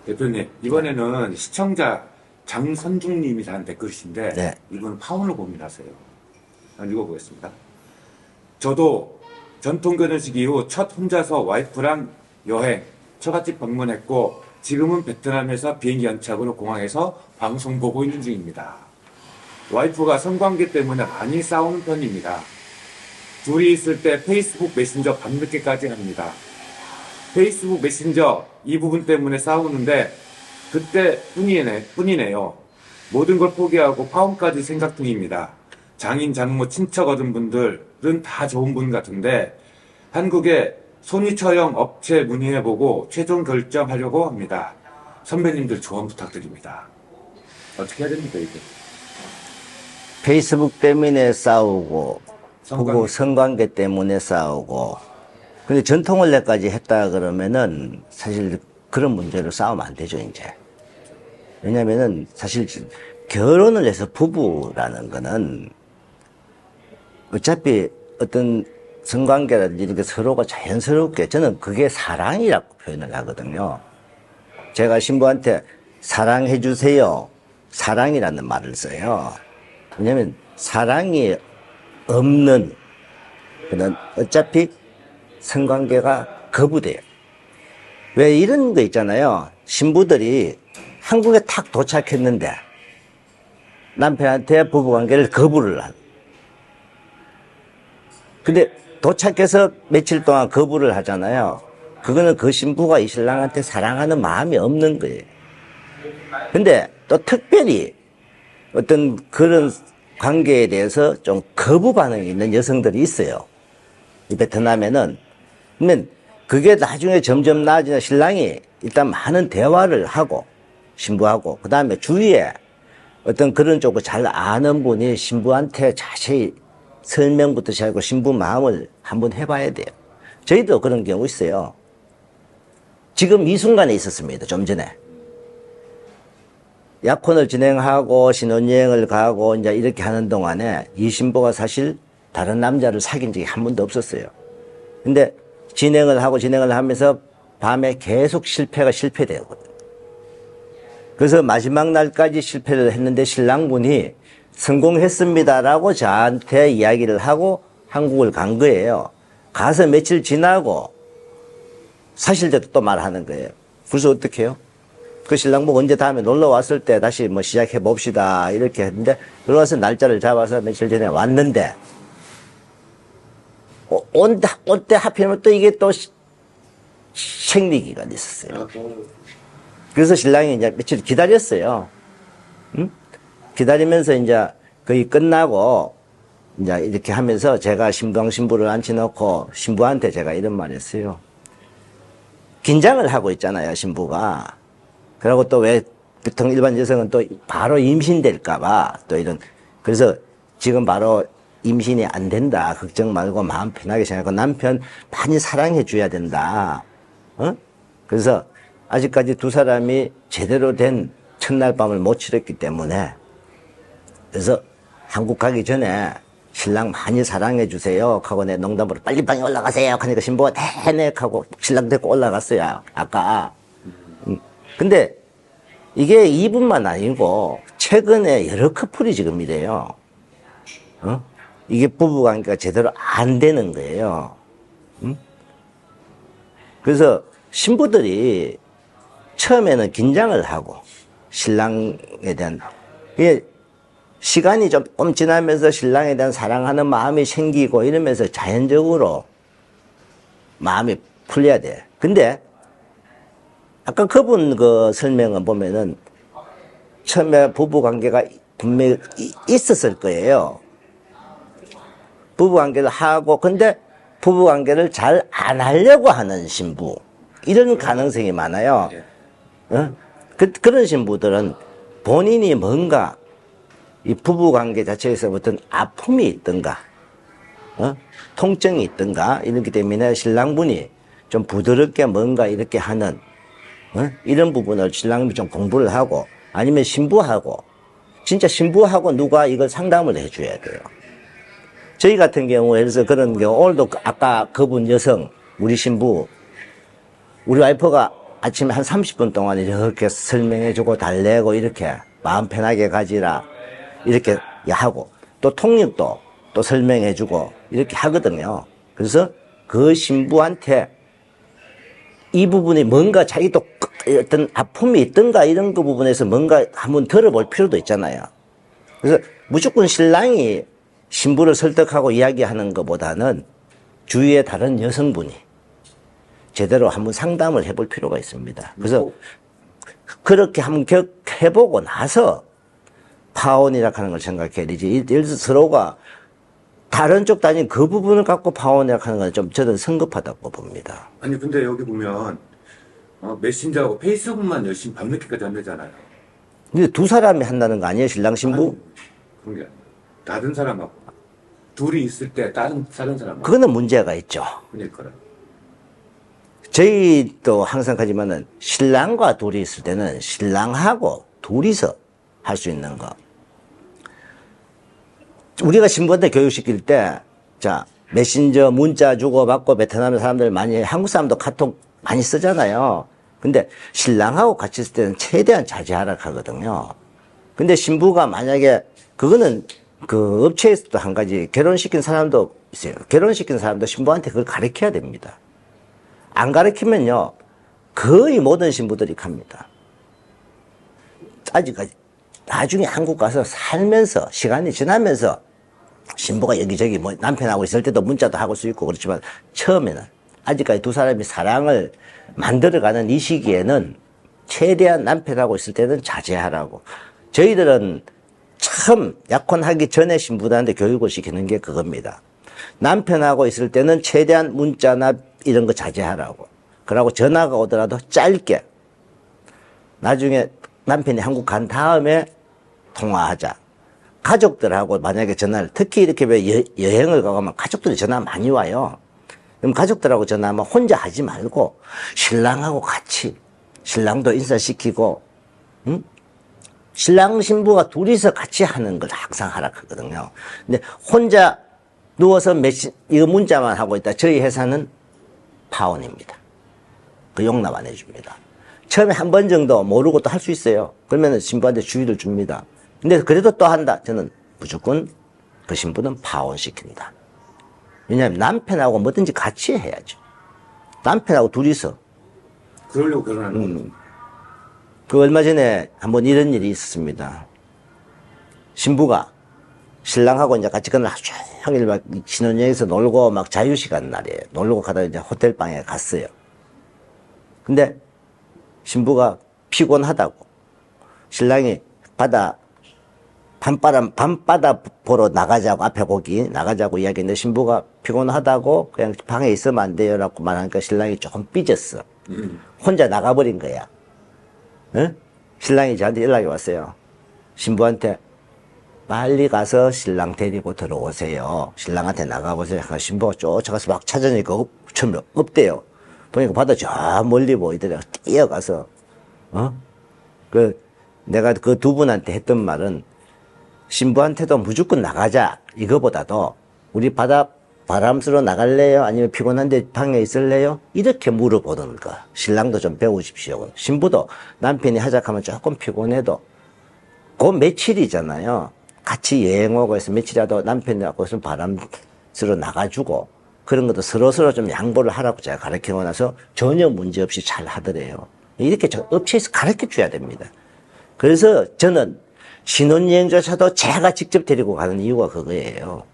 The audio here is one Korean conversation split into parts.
대표님, 이번에는 시청자 장선중님이 단 댓글이신데, 네. 이분은 파혼을 고민하세요. 한번 읽어보겠습니다. 저도 전통 결혼식 이후 첫 혼자서 와이프랑 여행, 처갓집 방문했고, 지금은 베트남에서 비행기 연착으로 공항에서 방송 보고 있는 중입니다. 와이프가 성관계 때문에 많이 싸우는 편입니다. 둘이 있을 때 페이스북 메신저 밤늦게까지 합니다. 페이스북 메신저 이 부분 때문에 싸우는데 그때 뿐이네요. 모든 걸 포기하고 파혼까지 생각 중입니다. 장인, 장모, 친척 얻은 분들은 다 좋은 분 같은데 한국에 손위처형 업체 문의해보고 최종 결정하려고 합니다. 선배님들 조언 부탁드립니다. 어떻게 해야 됩니까, 이게? 페이스북 때문에 싸우고, 부부 성관계 때문에 싸우고, 근데 전통혼례까지 했다 그러면은 사실 그런 문제로 싸우면 안 되죠, 이제. 왜냐면은 사실 결혼을 해서 부부라는 거는 어차피 어떤 성관계라든지 이렇게 서로가 자연스럽게, 저는 그게 사랑이라고 표현을 하거든요. 제가 신부한테 사랑해주세요. 사랑이라는 말을 써요. 왜냐면 사랑이 없는 그런 어차피 성관계가 거부돼요. 왜 이런 거 있잖아요. 신부들이 한국에 탁 도착했는데 남편한테 부부관계를 거부를 하는. 근데 도착해서 며칠 동안 거부를 하잖아요. 그거는 그 신부가 이 신랑한테 사랑하는 마음이 없는 거예요. 근데 또 특별히 어떤 그런 관계에 대해서 좀 거부 반응이 있는 여성들이 있어요. 이 베트남에는. 그러면 그게 나중에 점점 나아지는 신랑이 일단 많은 대화를 하고, 신부하고, 그 다음에 주위에 어떤 그런 쪽을 잘 아는 분이 신부한테 자세히 설명부터 시작하고 신부 마음을 한번 해봐야 돼요. 저희도 그런 경우 있어요. 지금 이 순간에 있었습니다. 좀 전에. 약혼을 진행하고 신혼여행을 가고 이제 이렇게 하는 동안에 이 신부가 사실 다른 남자를 사귄 적이 한 번도 없었어요. 근데 진행을 하면서 밤에 계속 실패되거든요. 그래서 마지막 날까지 실패를 했는데 신랑분이 성공했습니다라고 저한테 이야기를 하고 한국을 간 거예요. 가서 며칠 지나고 사실대로 또 말하는 거예요. 그래서 어떻게 해요? 그 신랑분 언제 다음에 놀러 왔을 때 다시 뭐 시작해 봅시다 이렇게 했는데 들어와서 날짜를 잡아서 며칠 전에 왔는데 올 때 하필이면 또 이게 또 생리기가 있었어요. 그래서 신랑이 이제 며칠 기다렸어요. 응? 기다리면서 이제 거의 끝나고 이제 이렇게 하면서 제가 신부를 앉혀놓고 신부한테 제가 이런 말 했어요. 긴장을 하고 있잖아요, 신부가. 그리고 또 왜 보통 일반 여성은 또 바로 임신될까봐 또 이런. 그래서 지금 바로 임신이 안 된다. 걱정 말고 마음 편하게 생각하고 남편 많이 사랑해 줘야 된다. 그래서 아직까지 두 사람이 제대로 된 첫날 밤을 못 치렀기 때문에 그래서 한국 가기 전에 신랑 많이 사랑해 주세요 하고 내 농담으로 빨리 방에 올라가세요 하니까 신부가 대nek 하고 신랑 데리고 올라갔어요. 아까. 근데 이게 이분만 아니고 최근에 여러 커플이 지금 이래요. 이게 부부관계가 제대로 안 되는 거예요. 그래서 신부들이 처음에는 긴장을 하고 신랑에 대한 이게 시간이 조금 지나면서 신랑에 대한 사랑하는 마음이 생기고 이러면서 자연적으로 마음이 풀려야 돼. 근데 아까 그분 그 설명을 보면은 처음에 부부관계가 분명히 있었을 거예요. 부부관계를 하고 근데 부부관계를 잘 안 하려고 하는 신부 이런 가능성이 많아요. 그런 신부들은 본인이 뭔가 이 부부관계 자체에서 어떤 아픔이 있던가 통증이 있던가 이렇기 때문에 신랑분이 좀 부드럽게 뭔가 이렇게 하는 이런 부분을 신랑이 좀 공부를 하고 아니면 신부하고 진짜 신부하고 누가 이걸 상담을 해줘야 돼요. 저희 같은 경우에 그래서 그런 경우 오늘도 아까 그분 여성 우리 신부 우리 와이프가 아침에 한 30분 동안 이렇게 설명해주고 달래고 이렇게 마음 편하게 가지라 이렇게 하고 또 통역도 또 설명해주고 이렇게 하거든요. 그래서 그 신부한테 이 부분이 뭔가 자기도 어떤 아픔이 있던가 이런 그 부분에서 뭔가 한번 들어볼 필요도 있잖아요. 그래서 무조건 신랑이 신부를 설득하고 이야기하는 것보다는 주위의 다른 여성분이 제대로 한번 상담을 해볼 필요가 있습니다. 그래서 그렇게 한번 해보고 나서 파혼이라 하는 걸 생각해야 되지. 예를 들어서 서로가 다른 쪽도 아닌 그 부분을 갖고 파혼이라 하는 건 좀 저는 성급하다고 봅니다. 아니 근데 여기 보면 메신저하고 페이스북만 열심히 밤늦게까지 한다잖아요. 근데 두 사람이 한다는 거 아니에요, 신랑 신부? 아니, 그런 게 아니라 다른 사람하고 둘이 있을 때 다른 사람하고 그거는 문제가 있죠. 그러니까요. 저희도 항상 하지만은 신랑과 둘이 있을 때는 신랑하고 둘이서 할 수 있는 거. 우리가 신부한테 교육시킬 때, 자, 메신저 문자 주고받고 베트남 사람들 많이, 한국 사람도 카톡 많이 쓰잖아요. 근데 신랑하고 같이 있을 때는 최대한 자제하라 하거든요. 근데 신부가 만약에, 그거는 그 업체에서도 한 가지 결혼시킨 사람도 있어요. 결혼시킨 사람도 신부한테 그걸 가르쳐야 됩니다. 안 가르치면요, 거의 모든 신부들이 갑니다. 아직까지. 나중에 한국 가서 살면서, 시간이 지나면서, 신부가 여기저기 뭐 남편하고 있을 때도 문자도 하고 수 있고 그렇지만, 처음에는, 아직까지 두 사람이 사랑을 만들어가는 이 시기에는, 최대한 남편하고 있을 때는 자제하라고. 저희들은 처음 약혼하기 전에 신부들한테 교육을 시키는 게 그겁니다. 남편하고 있을 때는 최대한 문자나 이런 거 자제하라고. 그러고 전화가 오더라도 짧게. 나중에 남편이 한국 간 다음에 통화하자. 가족들하고 만약에 전화를, 특히 이렇게 왜 여행을 가면 가족들이 전화 많이 와요. 그럼 가족들하고 전화하면 혼자 하지 말고 신랑하고 같이, 신랑도 인사시키고, 응? 신랑 신부가 둘이서 같이 하는 걸 항상 하라 하거든요. 근데 혼자 누워서 이거 문자만 하고 있다. 저희 회사는 파혼입니다. 그 용납 안 해줍니다. 처음에 한 번 정도 모르고 또 할 수 있어요. 그러면 신부한테 주의를 줍니다. 근데 그래도 또 한다. 저는 무조건 그 신부는 파혼시킨다. 왜냐하면 남편하고 뭐든지 같이 해야죠. 남편하고 둘이서. 그러려고 결혼하는 거죠. 그 얼마 전에 한번 이런 일이 있었습니다. 신부가 신랑하고 이제 같이 그날 하루 종일 막 신혼여행에서 놀고 막 자유시간 날이에요. 놀고 가다가 이제 호텔방에 갔어요. 근데 신부가 피곤하다고 신랑이 밤바다 보러 나가자고, 앞에 거기 나가자고 이야기했는데 신부가 피곤하다고 그냥 방에 있으면 안 돼요 라고 말하니까 신랑이 조금 삐졌어. 혼자 나가버린 거야. 응? 신랑이 저한테 연락이 왔어요. 신부한테 빨리 가서 신랑 데리고 들어오세요. 신랑한테 나가보세요. 신부가 쫓아가서 막 찾으니까 없대요. 보니까 바다 저 멀리 보이더라고. 뛰어가서, 내가 그 두 분한테 했던 말은 신부한테도 무조건 나가자. 이거보다도 우리 바람 쐬러 나갈래요? 아니면 피곤한데 방에 있을래요? 이렇게 물어보는 거. 신랑도 좀 배우십시오. 신부도 남편이 하자하면 조금 피곤해도 그 며칠이잖아요. 같이 여행 오고 해서 며칠이라도 남편하고 있으면 바람 쐬러 나가주고 그런 것도 서로서로 좀 양보를 하라고 제가 가르치고 나서 전혀 문제 없이 잘 하더래요. 이렇게 업체에서 가르쳐 줘야 됩니다. 그래서 저는 신혼여행조차도 제가 직접 데리고 가는 이유가 그거예요.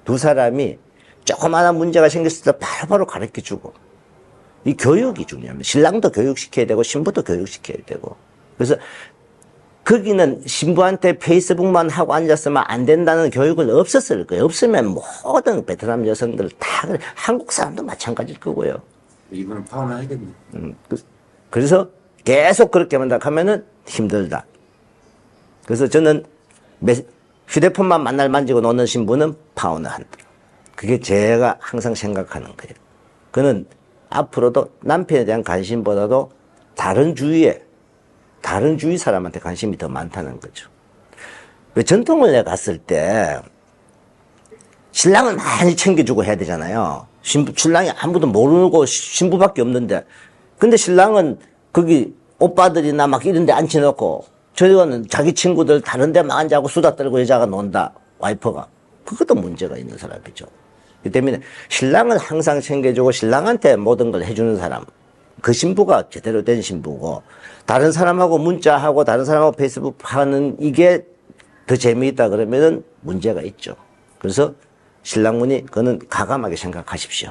두 사람이 조그마한 문제가 생겼을 때 바로바로 가르쳐 주고. 이 교육이 중요합니다. 신랑도 교육시켜야 되고, 신부도 교육시켜야 되고. 그래서 거기는 신부한테 페이스북만 하고 앉았으면 안 된다는 교육은 없었을 거예요. 없으면 모든 베트남 여성들 다, 한국 사람도 마찬가지일 거고요. 이거는 파혼을 하겠네. 그래서 계속 그렇게만 하면은 힘들다. 그래서 저는 휴대폰만 만날 만지고 노는 신부는 파혼을 한다. 그게 제가 항상 생각하는 거예요. 그는 앞으로도 남편에 대한 관심보다도 다른 주위 사람한테 관심이 더 많다는 거죠. 왜 전통을 갔을 때 신랑을 많이 챙겨주고 해야 되잖아요. 신랑이 아무도 모르고 신부밖에 없는데. 근데 신랑은 거기 오빠들이나 막 이런 데 앉혀놓고 저거는 자기 친구들 다른 데 막 앉아고 수다 떨고 여자가 논다. 와이프가. 그것도 문제가 있는 사람이죠. 그 때문에 신랑을 항상 챙겨주고 신랑한테 모든 걸 해주는 사람. 그 신부가 제대로 된 신부고 다른 사람하고 문자하고 다른 사람하고 페이스북 하는 이게 더 재미있다 그러면은 문제가 있죠. 그래서 신랑분이 그거는 가감하게 생각하십시오.